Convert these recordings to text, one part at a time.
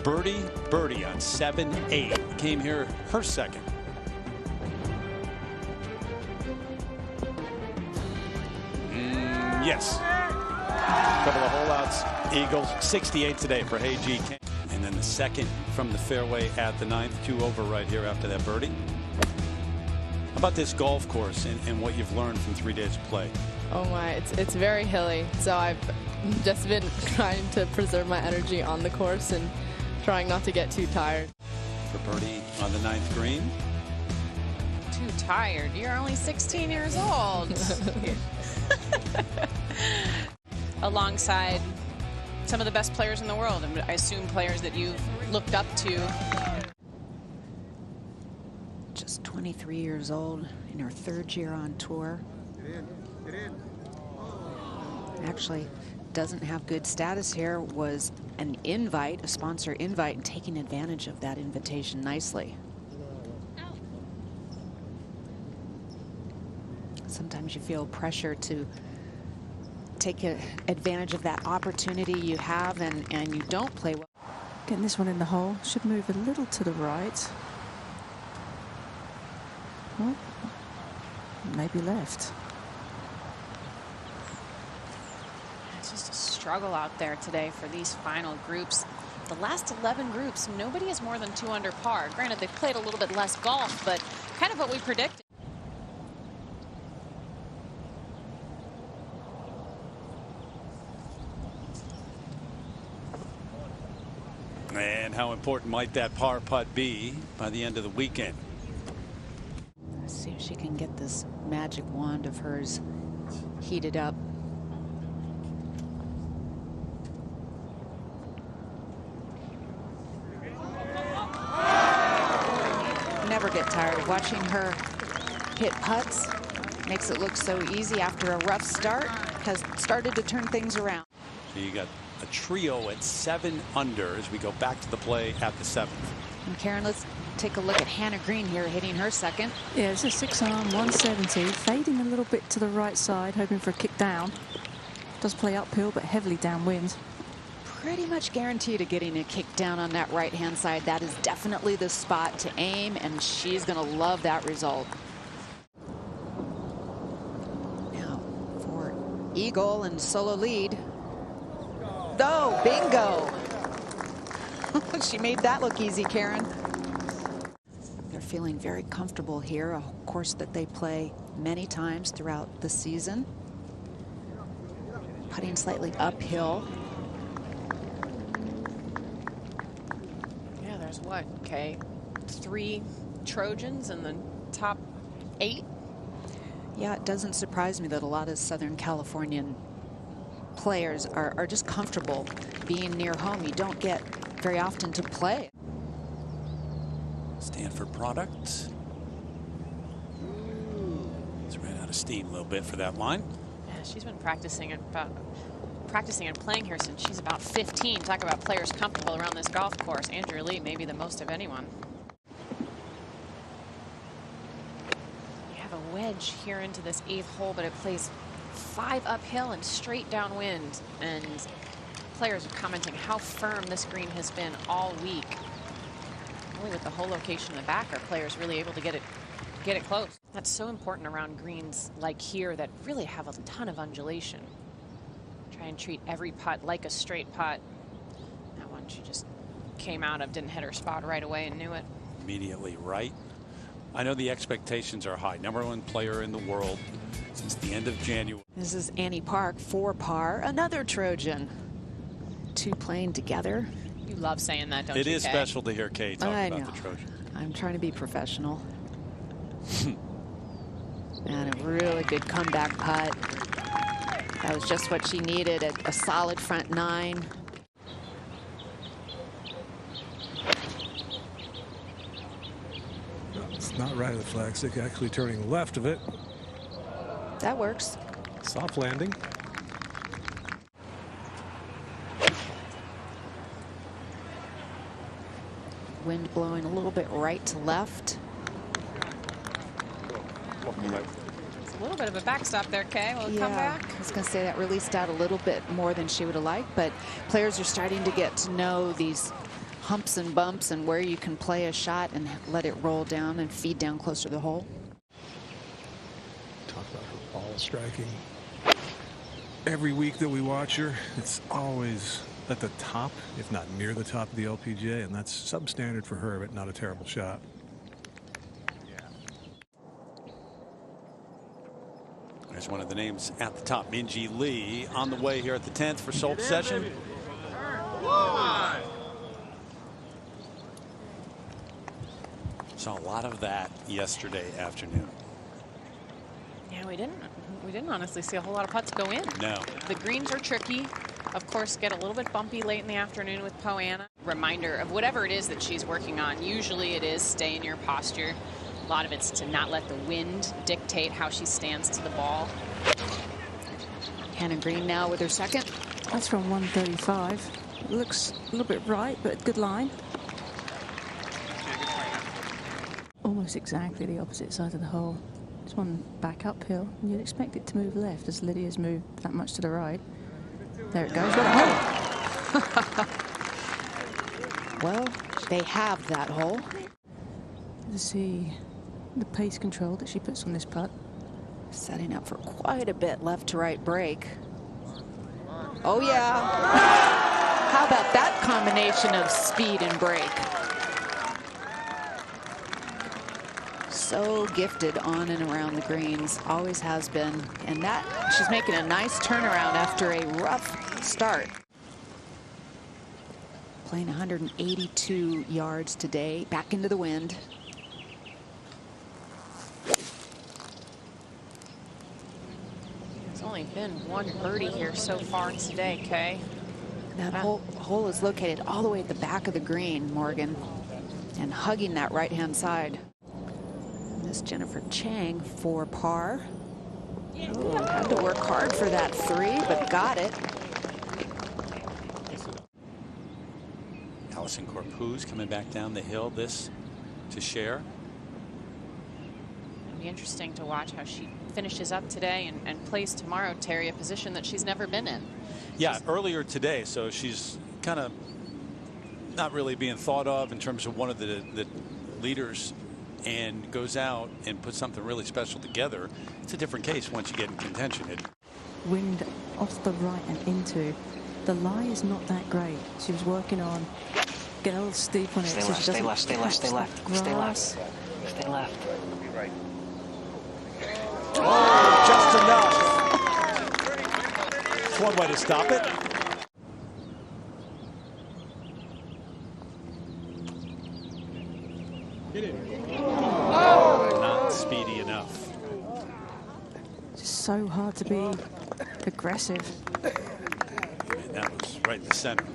Birdie on 7-8. Came here her second. Yes. Couple of holdouts. Eagles 68 today for Hey G. And then the second from the fairway at the 9th. 2 over right here after that birdie. How about this golf course and what you've learned from 3 days of play? Oh my, it's very hilly. So I've just been trying to preserve my energy on the course and trying not to get too tired. For birdie on the 9th green. Too tired? You're only 16 years old. Alongside some of the best players in the world, and I assume players that you've looked up to. Just 23 years old in her 3rd year on tour. Get in. Actually doesn't have good status here. Was an invite, a sponsor invite, and taking advantage of that invitation nicely. Sometimes you feel pressure to take advantage of that opportunity you have, and you don't play well. Getting this one in the hole. Should move a little to the right. Well, maybe left. It's just a struggle out there today for these final groups. The last 11 groups, nobody is more than 2 under par. Granted, they've played a little bit less golf, but kind of what we predicted. And how important might that par putt be by the end of the weekend? Let's see if she can get this magic wand of hers heated up. Never get tired of watching her hit putts. Makes it look so easy after a rough start. Has started to turn things around. So you got a trio at 7 under as we go back to the play at the 7th. And Karen, let's take a look at Hannah Green here, hitting her second. Yeah, it's a 6-iron, 170, fading a little bit to the right side, hoping for a kick down. Does play uphill, but heavily downwind. Pretty much guaranteed of getting a kick down on that right-hand side. That is definitely the spot to aim, and she's going to love that result. Now for eagle and solo lead. Oh, bingo. She made that look easy, Karen. They're feeling very comfortable here, a course that they play many times throughout the season. Putting slightly uphill. Yeah, there's what, okay, 3 Trojans in the top 8? Yeah, it doesn't surprise me that a lot of Southern Californian players are just comfortable being near home. You don't get very often to play. Stanford product. It's ran out of steam a little bit for that line. Yeah, she's been practicing and playing here since she's about 15. Talk about players comfortable around this golf course. Andrea Lee, maybe the most of anyone. You have a wedge here into this 8th hole, but it plays 5 uphill and straight downwind, and players are commenting how firm this green has been all week. Only with the hole location in the back are players really able to get it close. That's so important around greens like here that really have a ton of undulation. Try and treat every putt like a straight putt. That one she just came out of, didn't hit her spot right away and knew it. Immediately right. I know the expectations are high. #1 player in the world since the end of January. This is Annie Park, 4 par, another Trojan. 2 playing together. You love saying that, don't you, It is Kay? special to hear Kay talk I about know. the Trojan. I'm trying to be professional. And a really good comeback putt. That was just what she needed, a solid front 9. It's not right of the flagstick, actually turning left of it. That works. Soft landing. Wind blowing a little bit right to left. It's a little bit of a backstop there, Kay. Will it come back? I was going to say that released out a little bit more than she would have liked, but players are starting to get to know these humps and bumps and where you can play a shot and let it roll down and feed down closer to the hole. Talk about her ball striking. Every week that we watch her, it's always at the top, if not near the top of the LPGA, and that's substandard for her, but not a terrible shot. There's one of the names at the top, Minjee Lee, on the way here at the 10th for sole possession. Saw a lot of that yesterday afternoon. Yeah, we didn't honestly see a whole lot of putts go in. No. The greens are tricky. Of course, get a little bit bumpy late in the afternoon with Poana. Reminder of whatever it is that she's working on. Usually it is stay in your posture. A lot of it's to not let the wind dictate how she stands to the ball. Hannah Green now with her second. That's from 135. Looks a little bit right, but good line. Almost exactly the opposite side of the hole. This one back uphill, and you'd expect it to move left as Lydia's moved that much to the right. There it goes. What a hole! Well, they have that hole. To see the pace control that she puts on this putt. Setting up for quite a bit left to right break. Oh yeah. How about that combination of speed and break? So gifted on and around the greens, always has been. And that, she's making a nice turnaround after a rough start. Playing 182 yards today, back into the wind. There's only been one birdie here so far today, Kay. That hole is located all the way at the back of the green, Morgan, and hugging that right-hand side. Miss Jennifer Chang for par. Ooh, had to work hard for that 3, but got it. Allison Corpuz coming back down the hill, this to share. It'll be interesting to watch how she finishes up today and plays tomorrow, Terry, a position that she's never been in. Yeah, earlier today, so she's kind of not really being thought of in terms of one of the leaders, and goes out and puts something really special together. It's a different case once you get in contention. Wind off the right and into. The lie is not that great. She was working on getting a little steep on it. Stay left, stay left, stay left, stay left, stay left, stay left. Oh, just enough. That's one way to stop it. Not speedy enough. Just so hard to be aggressive. And that was right in the center.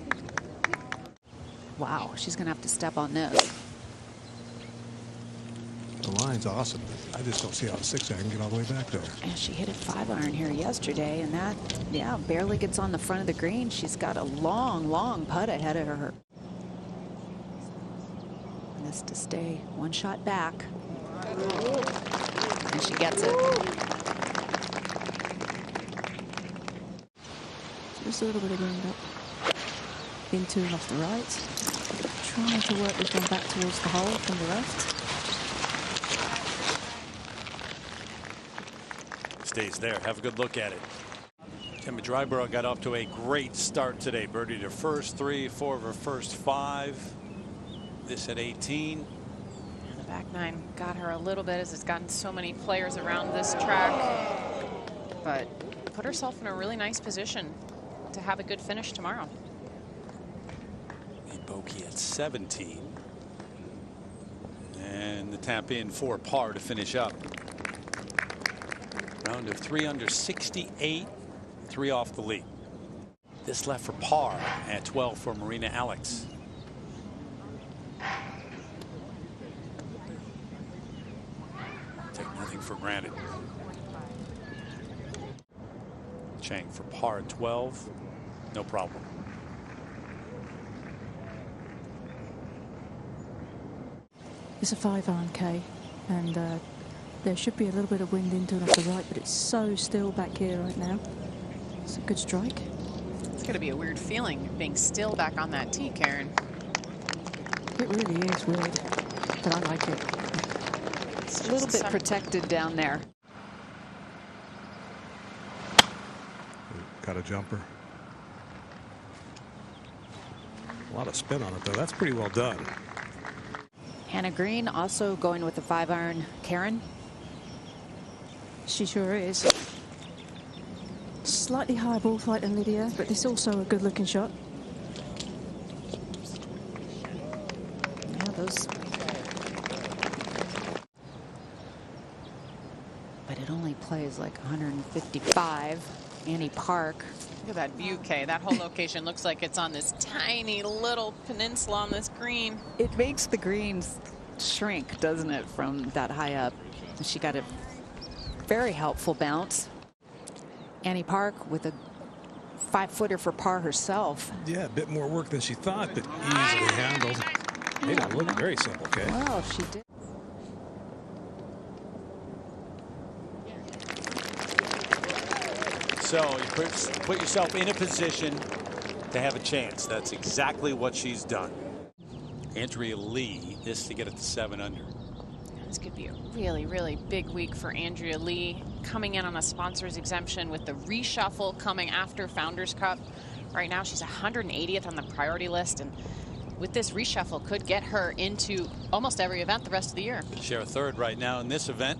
Wow, she's going to have to step on this. The line's awesome. I just don't see how a 6-iron can get all the way back there. And she hit a 5-iron here yesterday, and that, yeah, barely gets on the front of the green. She's got a long, long putt ahead of her. And this to stay one shot back. And she gets it. Just a little bit of wind up. Into and off the right. Trying to work this one back towards the hole from the left. Stays there. Have a good look at it. Gemma Dryborough got off to a great start today. Birdied her first 3, 4 of her first 5. This at 18. The back 9 got her a little bit as it's gotten so many players around this track, but put herself in a really nice position to have a good finish tomorrow. A bogey at 17. And the tap in for par to finish up. Round of 3 under 68, 3 off the lead. This left for par at 12 for Marina Alex. Take nothing for granted. Chang for par at 12, no problem. It's a 5-iron, K, and there should be a little bit of wind into and off the right, but it's so still back here right now. It's a good strike. It's going to be a weird feeling being still back on that tee, Karen. It really is weird, but I like it. It's a little bit protected down there. Got a jumper. A lot of spin on it, though. That's pretty well done. Hannah Green also going with the 5-iron. Karen? She sure is. Slightly higher ball flight than Lydia, but it's also a good-looking shot. Yeah, those. But it only plays like 155. Annie Park. Look at that view, Kay. That whole location looks like it's on this tiny little peninsula on this green. It makes the greens shrink, doesn't it, from that high up? She got a very helpful bounce. Annie Park with a 5-footer for par herself. Yeah, a bit more work than she thought, but easily handled. Made it look very simple, okay? Well, she did. So you put yourself in a position to have a chance. That's exactly what she's done. Andrea Lee is to get it to 7 under. This could be a really, really big week for Andrea Lee, coming in on a sponsor's exemption with the reshuffle coming after Founders Cup. Right now she's 180th on the priority list, and with this reshuffle could get her into almost every event the rest of the year. Share a third right now in this event.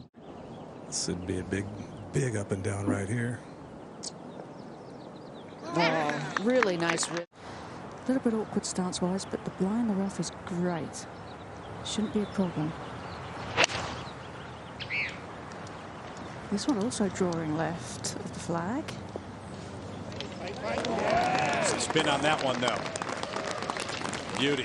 This would be a big up and down right here. Oh, really nice rip. A little bit awkward stance-wise, but the blind the rough is great. Shouldn't be a problem. This one also drawing left of the flag. Some spin on that one, though. Beauty.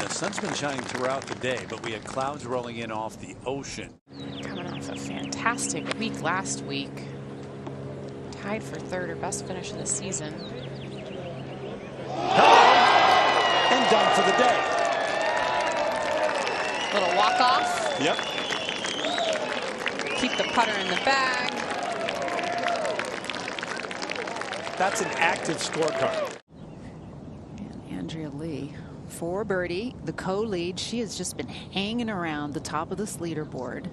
Sun's been shining throughout the day, but we had clouds rolling in off the ocean. Coming off a fantastic week last week. Tied for 3rd, her best finish of the season. And done for the day. Little walk-off. Yep. Keep the putter in the bag. That's an active scorecard. And Andrea Lee. For birdie, the co-lead. She has just been hanging around the top of this leaderboard.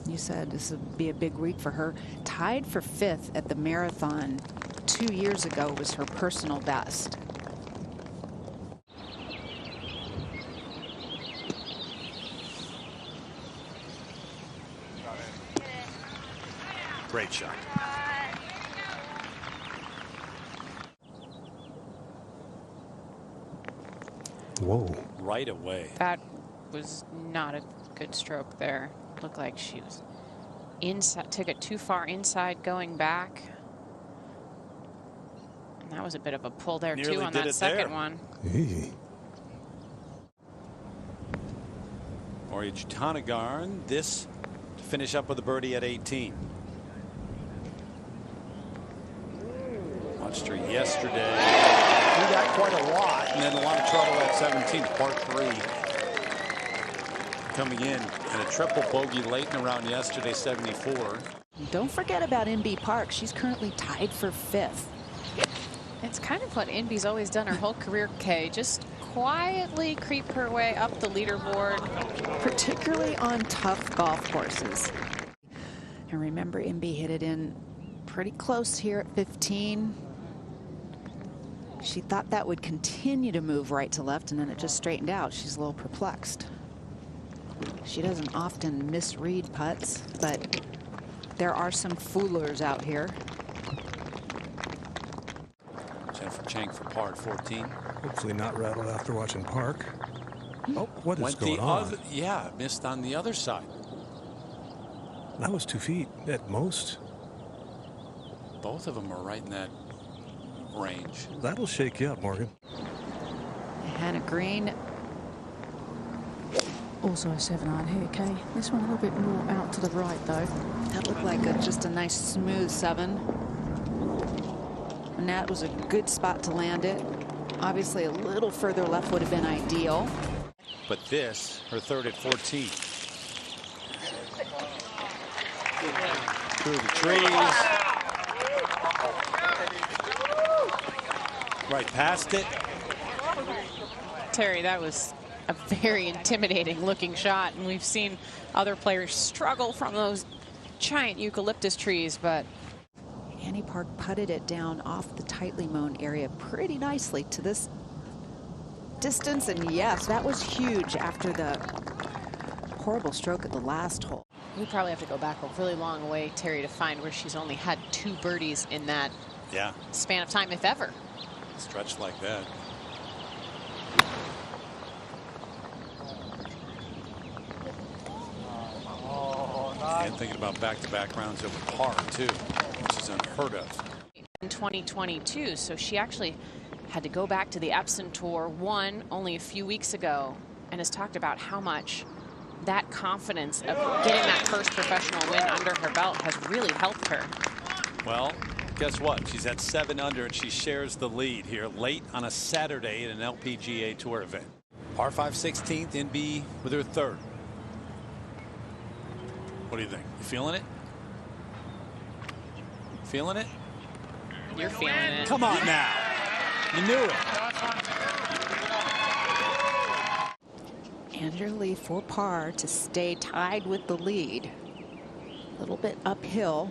You said this would be a big week for her. Tied for 5th at the marathon 2 years ago was her personal best. Great shot. Whoa. Right away. That was not a good stroke there. Looked like she was inside, took it too far inside going back. And that was a bit of a pull there Nearly too on did that it second there. one. Hey. Maria Jutanagarn, this to finish up with a birdie at 18. Watched her yesterday. Do that quite a lot, and then a lot of trouble at 17, par 3. Coming in and a triple bogey late in the round yesterday, 74. Don't forget about MB Park. She's currently tied for 5th. It's kind of what Inby's always done her whole career, Kay. Just quietly creep her way up the leaderboard. Particularly on tough golf courses. And remember, MB hit it in pretty close here at 15. She thought that would continue to move right to left, and then it just straightened out. She's a little perplexed. She doesn't often misread putts, but there are some foolers out here. Jennifer Chang for par at 14. Hopefully not rattled after watching Park. Oh, what is Went going the on? other, yeah, missed on the other side. That was 2 feet at most. Both of them are right in that range. That'll shake you up, Morgan. Hannah Green. Also a 7-iron here, Kay. This one a little bit more out to the right, though. That looked like just a nice smooth 7. And that was a good spot to land it. Obviously a little further left would have been ideal. But this, her 3rd at 14. Through the trees. Right past it. Terry, that was a very intimidating looking shot, and we've seen other players struggle from those giant eucalyptus trees, but Annie Park putted it down off the tightly mown area pretty nicely to this distance, and yes, that was huge after the horrible stroke at the last hole. we probably have to go back a really long way, Terry, to find where she's only had 2 birdies in that span of time, if ever. Stretched like that. And thinking about back-to-back rounds over par, too, which is unheard of. In 2022, so she actually had to go back to the Epson Tour, won only a few weeks ago, and has talked about how much that confidence of getting that first professional win under her belt has really helped her. Well, guess what? She's at 7 under, and she shares the lead here late on a Saturday in an LPGA Tour event. Par 5 16th, in B with her 3rd. What do you think? You feeling it? Feeling it? You're feeling it. Come on now. You knew it. Andrea Lee for par to stay tied with the lead. A little bit uphill.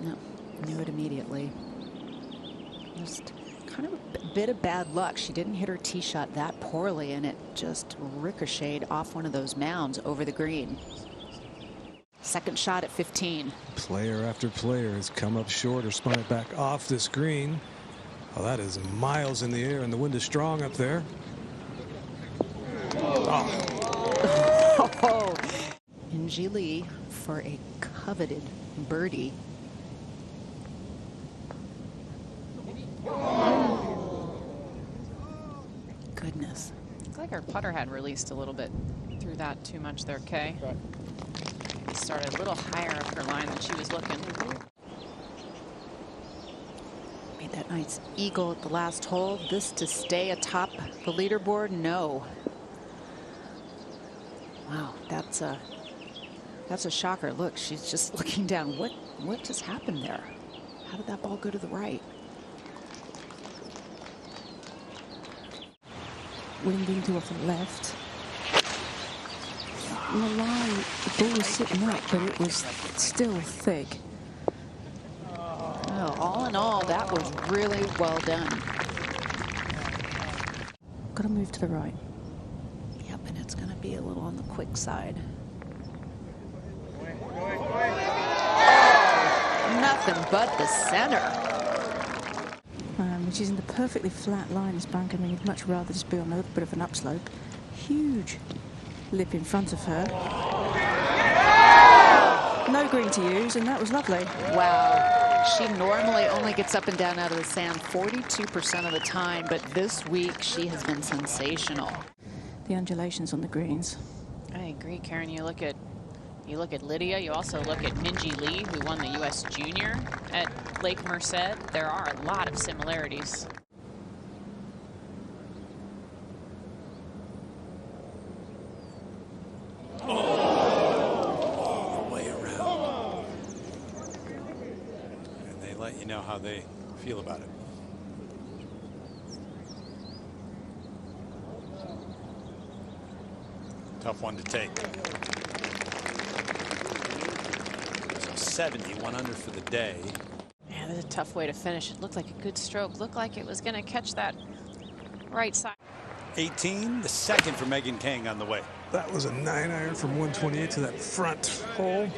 No, knew it immediately. Just kind of a bit of bad luck. She didn't hit her tee shot that poorly, and it just ricocheted off one of those mounds over the green. Second shot at 15. Player after player has come up short or spun it back off this green. Oh, that is miles in the air, and the wind is strong up there. Oh. Angie Lee for a coveted birdie. Goodness. Looks like her putter had released a little bit through that too much there, Kay. Started a little higher up her line than she was looking. Made that nice eagle at the last hole. This to stay atop the leaderboard? No. Wow, that's a shocker. Look, she's just looking down. What just happened there? How did that ball go to the right? Wind into off the left. On the line, the ball was sitting up, but it was still thick. Oh, all in all, that was really well done. Got to move to the right. Yep, and it's going to be a little on the quick side. Nothing but the center. Which is in the perfectly flat line. This bank, I mean, you'd much rather just be on a little bit of an upslope. Huge lip in front of her. No green to use, and that was lovely. Wow. She normally only gets up and down out of the sand 42% of the time, but this week she has been sensational. The undulations on the greens. I agree, Karen. You look at Lydia. You also look at Minji Lee, who won the U.S. Junior at Lake Merced. There are a lot of similarities. All the way around. And they let you know how they feel about it. Tough one to take. 71 under for the day. Yeah, that's a tough way to finish. It looked like a good stroke. Looked like it was going to catch that right side. 18, the second for Megan Kang on the way. That was a 9-iron from 128 to that front hole.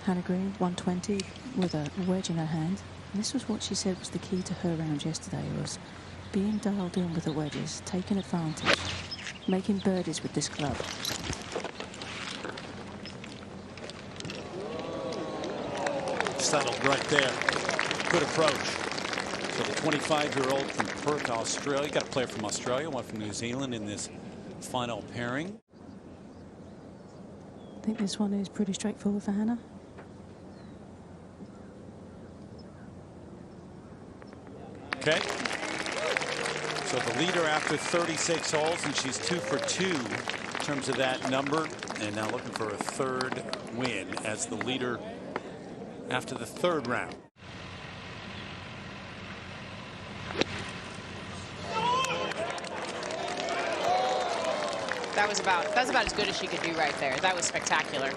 Hannah Green, 120, with a wedge in her hand. And this was what she said was the key to her round yesterday, was being dialed in with the wedges, taking advantage, making birdies with this club. Settled right there. Good approach. So the 25-year-old from Perth, Australia. Got a player from Australia, one from New Zealand in this final pairing. I think this one is pretty straightforward for Hannah. Okay. So the leader after 36 holes, and she's 2 for 2 in terms of that number, and now looking for a third win as the leader after the third round. That was about as good as she could do right there. That was spectacular.